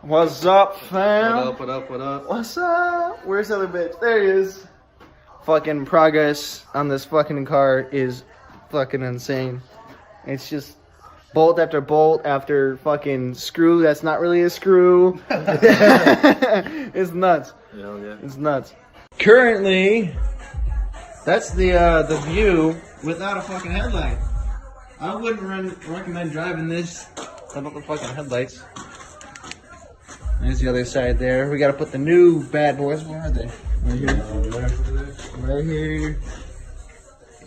What's up, fam? What up, what up, what up? What's up? Where's the other bitch? There he is. Fucking progress on this fucking car is fucking insane. It's just bolt after fucking screw that's not really a screw. It's nuts. Hell yeah. It's nuts. Currently, that's the view without a fucking headlight. I wouldn't recommend driving this without the fucking headlights. There's the other side there. We gotta put the new bad boys. Where are they? Right here. Right here.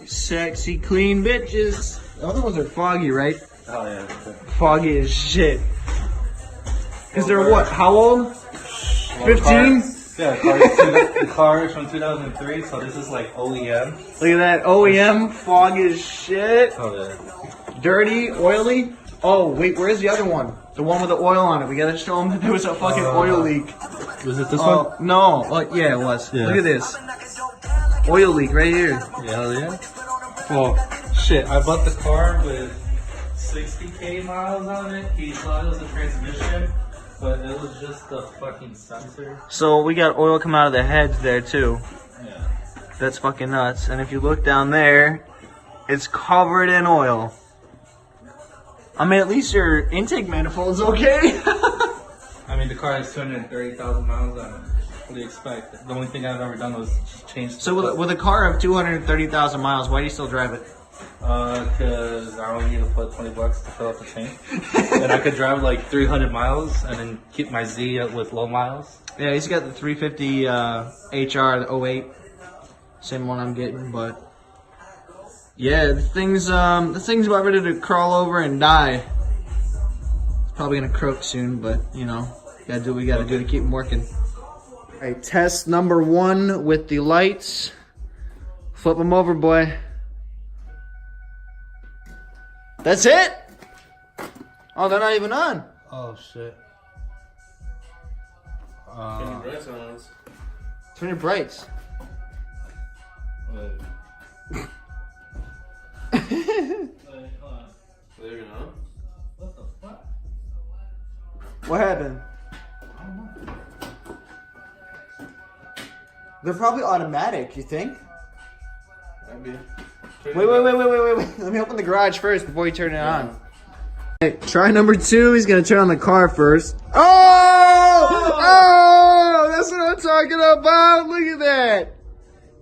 Sexy, clean bitches. The other ones are foggy, right? Oh yeah. Foggy as shit. Is there what? How old? 15? Yeah, the car is from 2003, so this is like OEM. Look at that. OEM, fog as shit. Oh yeah. Dirty, oily. Oh, wait, where's the other one? The one with the oil on it. We gotta show them that there was a fucking oil leak. Was it this one? No. Yeah, it was. Yeah. Look at this. Oil leak right here. Yeah, hell yeah. Well, shit, I bought the car with 60k miles on it. He thought it was a transmission, but it was just the fucking sensor. So we got oil come out of the heads there too. Yeah. That's fucking nuts. And if you look down there, it's covered in oil. I mean, at least your intake manifold's okay. I mean, the car has 230,000 miles on it. What do you expect? The only thing I've ever done was change. So with a car of 230,000 miles, why do you still drive it? Because I only need to put $20 to fill up the tank. And I could drive like 300 miles and then keep my Z with low miles. Yeah, he's got the 350 HR, the 08. Same one I'm getting, but yeah, the thing's about ready to crawl over and die. It's probably gonna croak soon, but you know, gotta do what we gotta do to keep him working. Alright, test number 1 with the lights. Flip them over, boy. That's it? Oh, they're not even on. Oh shit. Turn your brights. What the fuck? What happened? They're probably automatic, you think? Maybe. Wait. Let me open the garage first before you turn it on. Hey, try number 2. He's gonna turn on the car first. Oh! That's what I'm talking about. Look at that.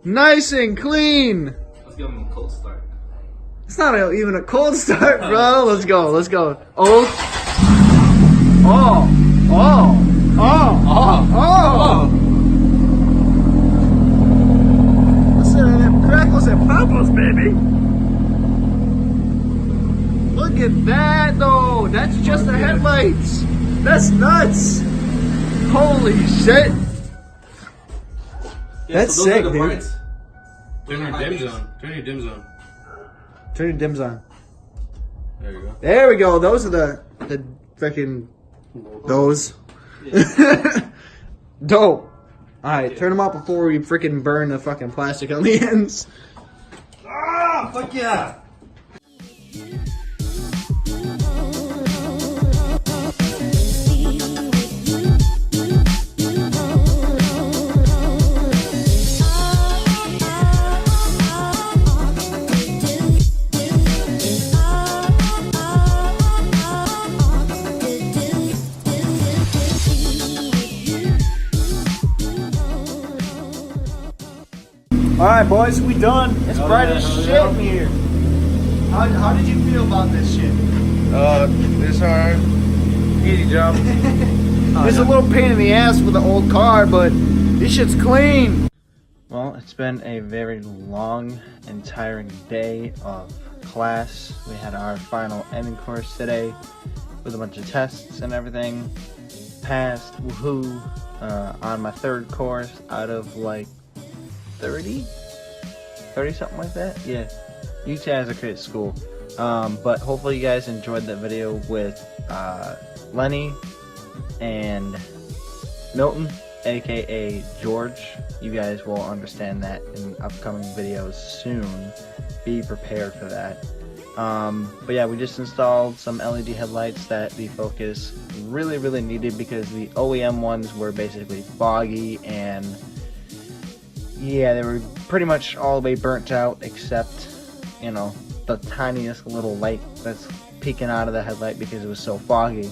Nice and clean. Let's give him a cold start. It's not even a cold start, bro. Let's go. Oh. Listen to them crackles and popples, baby. Look at that, though. That's just the headlights. That's nuts. Holy shit. Yeah, That's so those sick, are the dude. brights. Turn your dim zone. Turn your dim zone. Turn your dims on. There you go. There we go. Those are the freaking those. Yeah. Dope. Alright, turn them off before we freaking burn the fucking plastic on the ends. Ah, fuck yeah. Alright, boys, we done. It's bright as shit yeah. in here. How did you feel about this shit? It's hard. Easy job. It's a little pain in the ass with the old car, but this shit's clean. Well, it's been a very long and tiring day of class. We had our final ending course today with a bunch of tests and everything. Passed, woohoo, on my 3rd course out of like 30 something like that. Yeah, Utah is a great school. But hopefully you guys enjoyed that video with Lenny and Milton, aka George. You guys will understand that in upcoming videos soon. Be prepared for that. But yeah, we just installed some LED headlights that the Focus really needed because the OEM ones were basically foggy, and yeah, they were pretty much all the way burnt out except, you know, the tiniest little light that's peeking out of the headlight because it was so foggy.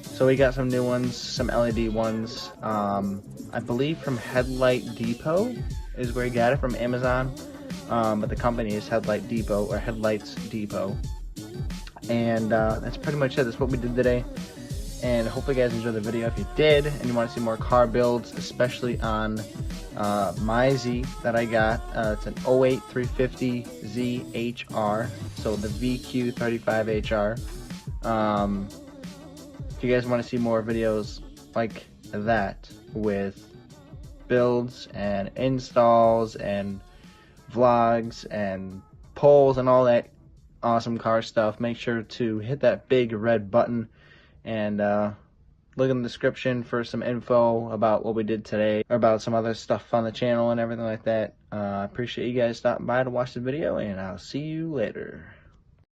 So we got some new ones, some LED ones, I believe from Headlight Depot is where we got it, from Amazon. But the company is Headlight Depot, or Headlights Depot. And that's pretty much it. That's what we did today. And hopefully you guys enjoyed the video. If you did, and you want to see more car builds, especially on my Z that I got, it's an 08 350Z HR, so the VQ35HR. If you guys want to see more videos like that with builds and installs and vlogs and polls and all that awesome car stuff, make sure to hit that big red button and look in the description for some info about what we did today, or about some other stuff on the channel and everything like that. I appreciate you guys stopping by to watch the video, and I'll see you later.